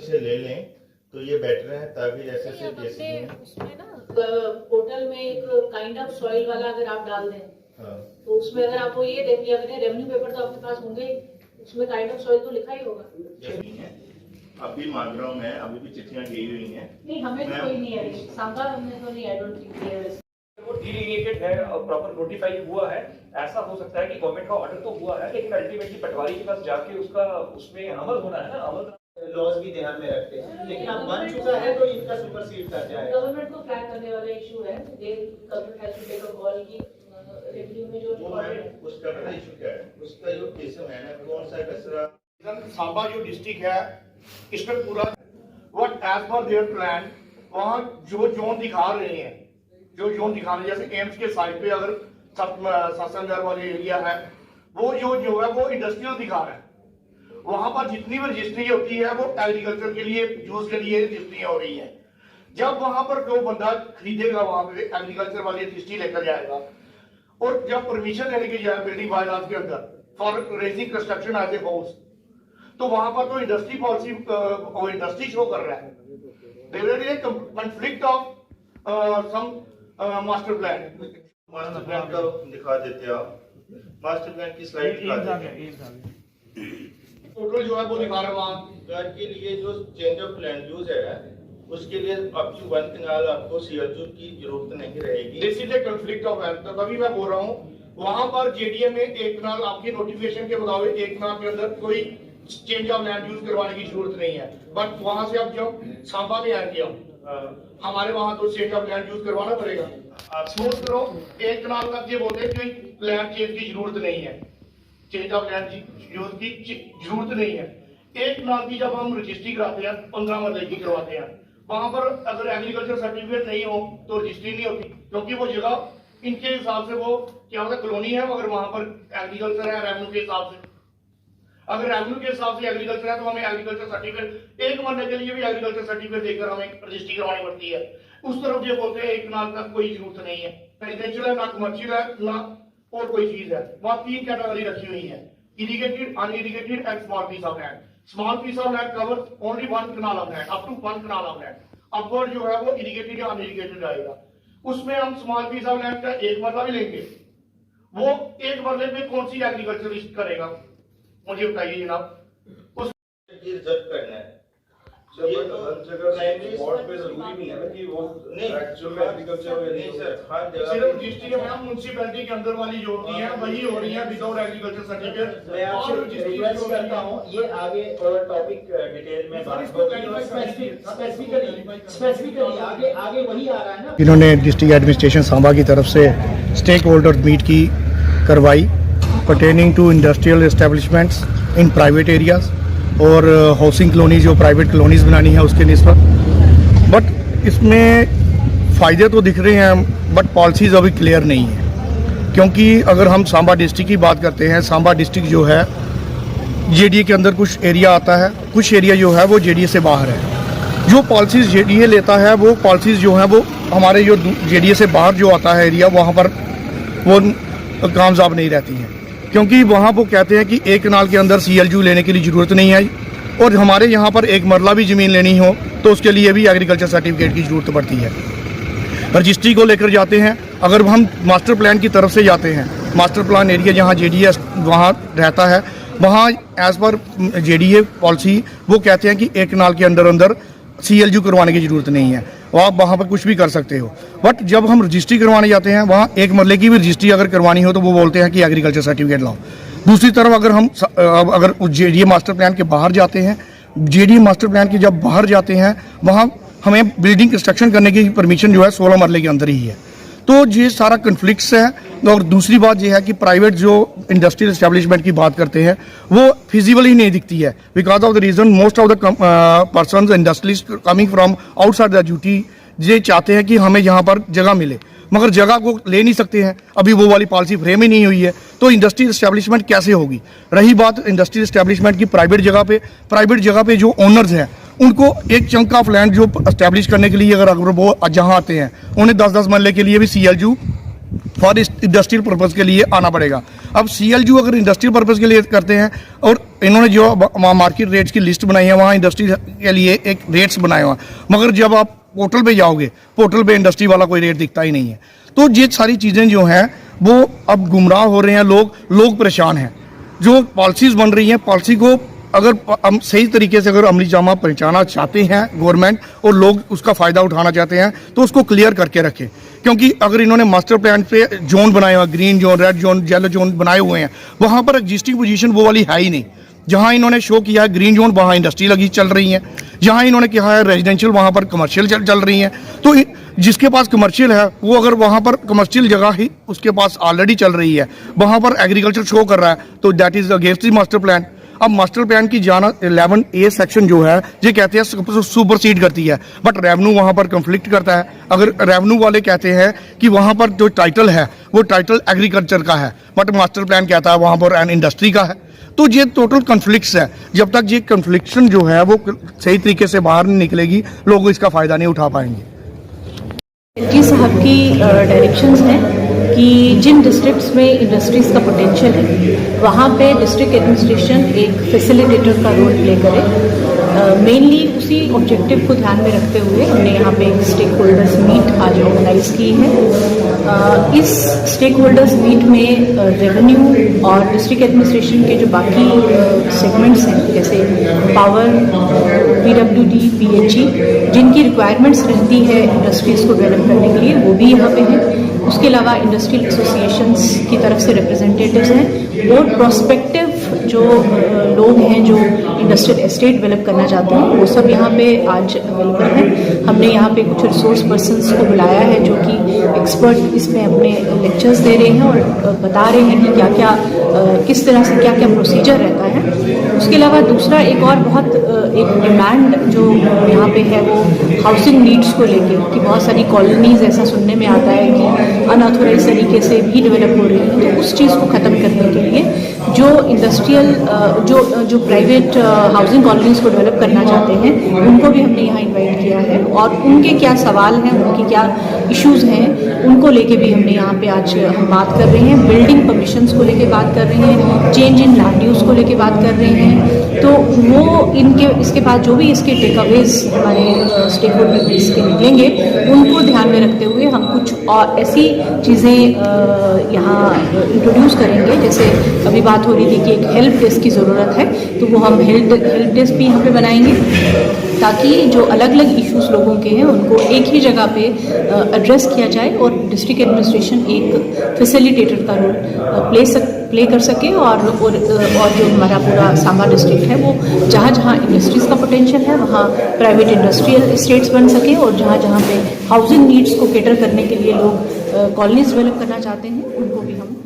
से ले लें तो ये बेटर है, ताकि जैसे से उसमें ना पोर्टल में एक काइंड ऑफ सॉइल वाला अगर आप डाल दें, हाँ। तो उसमें अगर आपको ये देख लिया करें, रेवेन्यू पेपर तो आपके पास होंगे, उसमें काइंड ऑफ सॉइल तो लिखा ही होगा। अभी मांग रहा हूँ मैं, अभी भी चिट्ठियाँ गई हुई हैं। नहीं, हमें तो कोई नहीं है, सांबा हमने तो नहीं, आई डोंट थिंक वो डिलीगेटेड है और प्रॉपर नोटिफाई हुआ है। ऐसा हो सकता है कि गवर्नमेंट का ऑर्डर तो हुआ है, लेकिन अल्टीमेटली पटवारी के पास जाके उसका उसमें अमल होना है ना, अमल लॉज भी ध्यान में रखते हैं, लेकिन अब बन चुका है तो इनका सुपरसीड कर जाएगा। गवर्नमेंट को फ्लैग करने वाला इशू है, government has to take a call की रेवेन्यू में जो उसका बड़ा इशू क्या है, उसका जो किस्म है ना, कौन सा कचरा। सांबा जो डिस्ट्रिक्ट है इसमें पूरा what as per their plan, वहाँ जो जोन दिखा रहे हैं, जो जोन दिखा रहे हैं, जैसे एम्स के साइड पे अगर सत्संगगढ़ वाले एरिया है, वो जो है वो इंडस्ट्रियल दिखा रहा है। वहां पर जितनी भी रजिस्ट्री होती है वो एग्रीकल्चर के लिए यूज के लिए रजिस्ट्री हो रही है। जब वहां पर कोई बंदा खरीदेगा, वहां पे एग्रीकल्चर वाली रजिस्ट्री लेकर जाएगा, और जब परमिशन लेने की जाए बिल्डिंग बायलॉज के अंदर for raising construction as a house, तो वहां पर तो इंडस्ट्री पॉलिसी इंडस्ट्री शो कर रहा है। There is a conflict of some master plan. Master plan का दिखा देते आप, मास्टर प्लान की स्लाइड दिखा देते। टोटल जो है वो दिखा रहा वहाँ घर के लिए जो चेंज ऑफ लैंड यूज है, उसके लिए अप टू 1 कनाल आपको सीएलयू की जरूरत नहीं रहेगी। This is a conflict of health. तभी मैं बोल रहा हूँ, वहां पर जेडीए में 1 कनाल आपकी नोटिफिकेशन के मुताबिक 1 कनाल के अंदर कोई चेंज ऑफ लैंड यूज करवाने की जरूरत नहीं है। बट वहां से अब जब सांबा में आएंगे हमारे वहां तो चेंज ऑफ लैंड यूज करवाना पड़ेगा। आप सोच करो, 1 कनाल तक ये बोलते हैं कि लैंड चेंज की जरूरत नहीं है, चेंज ऑफ लैंड यूज की जरूरत नहीं है। 1 कनाल की जब हम रजिस्ट्री कराते हैं, 15 मरले की करवाते हैं, वहां पर अगर एग्रीकल्चर सर्टिफिकेट नहीं हो तो रजिस्ट्री नहीं होती, क्योंकि वो जगह इनके हिसाब से वो क्या होता है, कॉलोनी है, मगर वहां पर एग्रीकल्चर है रेवेन्यू के हिसाब से। अगर रेवेन्यू के हिसाब से एग्रीकल्चर है तो हमें एग्रीकल्चर सर्टिफिकेट 1 मरले के लिए भी एग्रीकल्चर सर्टिफिकेट देकर हमें रजिस्ट्री करवानी पड़ती है। उस तरफ ये बोलते हैं 1 कनाल तक कोई जरूरत नहीं है, रेजिडेंशियल है, ना कमर्शियल है, ना और कोई चीज है। वहां 3 कैटेगरी रखी हुई है, irrigated, unirrigated and small piece of land. Small piece of land covers only 1 kanal of land, up to 1 kanal of land. Upward जो है वो इरिगेटेड या अनइरिगेटेड आएगा। उसमें हम स्मॉल पीस ऑफ लैंड का 1 मरला भी लेंगे, वो 1 मरले में कौन सी एग्रीकल्चरिस्ट करेगा, मुझे बताइए जनाब। उस रिजर्व करना है, हर जगह बोर्ड पे जरूरी नहीं है ना कि वो एक्चुअल में एग्रीकल्चर नहीं सर, हर जगह सिर्फ रजिस्ट्री में म्युनिसिपैलिटी के अंदर वाली जो होती है वही हो रही है विदाउट एग्रीकल्चर सर्टिफिकेट। मैं आपसे रिक्वेस्ट करता हूं, ये आगे और टॉपिक डिटेल में बात स्पेसिफिकली आगे वही आ रहा है ना। इन्होंने डिस्ट्रिक्ट एडमिनिस्ट्रेशन सांबा की तरफ से स्टेक होल्डर मीट की करवाई pertaining to industrial establishments in private areas और हाउसिंग कॉलोनी जो प्राइवेट कॉलोनीज बनानी है उसके निस्बत। बट इसमें फ़ायदे तो दिख रहे हैं, बट पॉलिसीज़ अभी क्लियर नहीं है। क्योंकि अगर हम सांबा डिस्ट्रिक्ट की बात करते हैं, सांबा डिस्ट्रिक्ट जो है जेडीए के अंदर कुछ एरिया आता है, कुछ एरिया जो है वो जेडीए से बाहर है। जो पॉलिसीज़ जेडीए लेता है वो पॉलिसीज़ जो है वो हमारे जो जेडीए से बाहर जो आता है एरिया, वहाँ पर वो कामयाब नहीं रहती हैं, क्योंकि वहाँ वो कहते हैं कि 1 कनाल के अंदर सीएलयू लेने की जरूरत नहीं है, और हमारे यहाँ पर 1 मरला भी ज़मीन लेनी हो तो उसके लिए भी एग्रीकल्चर सर्टिफिकेट की जरूरत पड़ती है। रजिस्ट्री को लेकर जाते हैं, अगर हम मास्टर प्लान की तरफ से जाते हैं, मास्टर प्लान एरिया जहाँ जेडीए वहाँ रहता है, वहाँ एज पर जेडीए पॉलिसी वो कहते हैं कि 1 कनाल के अंदर सीएलयू करवाने की जरूरत नहीं है, आप वहाँ पर कुछ भी कर सकते हो। बट जब हम रजिस्ट्री करवाने जाते हैं, वहाँ 1 मरले की भी रजिस्ट्री अगर करवानी हो तो वो बोलते हैं कि एग्रीकल्चर सर्टिफिकेट लाओ। दूसरी तरफ अगर जेडीए मास्टर प्लान के बाहर जाते हैं, जेडीए मास्टर प्लान के जब बाहर जाते हैं, वहाँ हमें बिल्डिंग कंस्ट्रक्शन करने की परमिशन जो है 16 मरले के अंदर ही है। तो ये सारा कन्फ्लिक्ट्स है। और दूसरी बात यह है कि प्राइवेट जो इंडस्ट्रियल एस्टेब्लिशमेंट की बात करते हैं वो फिजिबल ही नहीं दिखती है, because of the reason most of the persons industrialist coming from outside the duty ये चाहते हैं कि हमें यहाँ पर जगह मिले, मगर जगह को ले नहीं सकते हैं, अभी वो वाली पॉलिसी फ्रेम ही नहीं हुई है, तो इंडस्ट्रियल एस्टेब्लिशमेंट कैसे होगी। रही बात इंडस्ट्रियल एस्टेब्लिशमेंट की प्राइवेट जगह पे जो ओनर्स हैं उनको एक चंक ऑफ लैंड जो एस्टेब्लिश करने के लिए अगर वो जहाँ आते हैं उन्हें 10-10 मरले के लिए भी सीएलयू फॉर इंडस्ट्रियल पर्पज़ के लिए आना पड़ेगा। अब CLU अगर इंडस्ट्रियल पर्पज़ के लिए करते हैं और इन्होंने जो मार्केट रेट्स की लिस्ट बनाई है वहाँ इंडस्ट्री के लिए एक रेट्स बनाए हुआ, मगर जब आप पोर्टल पे जाओगे, पोर्टल पे इंडस्ट्री वाला कोई रेट दिखता ही नहीं है। तो ये सारी चीज़ें जो हैं वो अब गुमराह हो रहे हैं, लोग परेशान हैं। जो पॉलिसीज़ बन रही हैं, पॉलिसी को अगर हम सही तरीके से अगर अमली जामा पहुँचाना चाहते हैं गवर्नमेंट और लोग उसका फ़ायदा उठाना चाहते हैं तो उसको क्लियर करके रखें। क्योंकि अगर इन्होंने मास्टर प्लान पे जोन बनाए हुए, green zone, red zone, yellow zone बनाए हुए हैं, वहाँ पर एग्जिस्टिंग पोजीशन वो वाली है ही नहीं। जहाँ इन्होंने शो किया है ग्रीन जोन, वहाँ इंडस्ट्री लगी चल रही है। जहाँ इन्होंने कहा है रेजिडेंशियल, वहाँ पर कमर्शियल चल रही है। तो जिसके पास कमर्शियल है वो अगर वहाँ पर कमर्शियल जगह ही उसके पास ऑलरेडी चल रही है, वहाँ पर एग्रीकल्चर शो कर रहा है, तो that is against the master plan. अब मास्टर प्लान की जाना 11A सेक्शन जो है ये कहते हैं सुपरसीड करती है, बट रेवेन्यू वहाँ पर कन्फ्लिक्ट करता है। अगर रेवेन्यू वाले कहते हैं कि वहाँ पर जो टाइटल है वो टाइटल एग्रीकल्चर का है, बट मास्टर प्लान कहता है वहाँ पर एन इंडस्ट्री का है। तो ये टोटल कन्फ्लिक्ट्स है। जब तक ये कन्फ्लिक्शन जो है वो सही तरीके से बाहर नहीं निकलेगी, लोग इसका फ़ायदा नहीं उठा पाएंगे। जी साहब की डायरेक्शंस हैं कि जिन डिस्ट्रिक्ट्स में इंडस्ट्रीज़ का पोटेंशियल है वहाँ पे डिस्ट्रिक्ट एडमिनिस्ट्रेशन एक फैसिलिटेटर का रोल प्ले करे। मेनली उसी ऑब्जेक्टिव को ध्यान में रखते हुए हमने यहाँ पे एक स्टेक होल्डर्स मीट आज ऑर्गेनाइज की है। इस स्टेक होल्डर्स मीट में रेवेन्यू और डिस्ट्रिक्ट एडमिनिस्ट्रेशन के जो बाकी सेगमेंट्स हैं जैसे पावर, PWD, PHE, जिनकी रिक्वायरमेंट्स रहती है इंडस्ट्रीज़ को डेवलप करने के लिए, वो भी यहाँ पे हैं। उसके अलावा इंडस्ट्रियल एसोसिएशंस की तरफ से रिप्रेजेंटेटिव्स हैं और प्रोस्पेक्टिव जो लोग हैं जो इंडस्ट्रियल एस्टेट डेवलप करना चाहते हैं वो सब यहाँ पे आज अवेलेबल हैं। हमने यहाँ पे कुछ रिसोर्स पर्सन्स को बुलाया है जो कि एक्सपर्ट इसमें अपने लेक्चर्स दे रहे हैं और बता रहे हैं कि क्या क्या किस तरह से क्या क्या प्रोसीजर रहता है। उसके अलावा दूसरा एक और बहुत एक डिमांड जो यहाँ पे है वो हाउसिंग नीड्स को लेके कि बहुत सारी कॉलोनीज ऐसा सुनने में आता है कि अनऑथोराइज तरीके से भी डेवलप हो रही है। तो उस चीज़ को ख़त्म करने के लिए जो इंडस्ट्रियल जो प्राइवेट हाउसिंग कॉलोनीज को डेवलप करना चाहते हैं उनको भी हमने यहाँ इन्वाइट किया है और उनके क्या सवाल हैं, उनकी क्या इश्यूज़ हैं, उनको लेके भी हमने यहाँ पे आज हम बात कर रहे हैं। बिल्डिंग परमिशंस को लेके बात कर रहे हैं, चेंज इन लैंड यूज़ को लेके बात कर रहे हैं। तो वो इसके बाद जो भी इसके टेकअवेज हमारे स्टेक होल्डर बेस के निकलेंगे उनको ध्यान में रखते हुए हम कुछ और ऐसी चीज़ें यहाँ इंट्रोड्यूस करेंगे। जैसे अभी बात हो रही थी कि एक हेल्प डेस्क की ज़रूरत है, तो वो हम हेल्प डेस्क भी यहाँ पे बनाएंगे ताकि जो अलग अलग इश्यूज लोगों के हैं उनको एक ही जगह पे एड्रेस किया जाए और डिस्ट्रिक्ट एडमिनिस्ट्रेशन एक फैसिलिटेटर का रोल प्ले कर सके और जो हमारा पूरा सांबा डिस्ट्रिक्ट है वो जहाँ जहाँ इंडस्ट्रीज़ का पोटेंशियल है वहाँ प्राइवेट इंडस्ट्रियल एस्टेट्स बन सके और जहाँ जहाँ पे हाउसिंग नीड्स को कैटर करने के लिए लोग कॉलोनीज डेवलप करना चाहते हैं उनको भी हम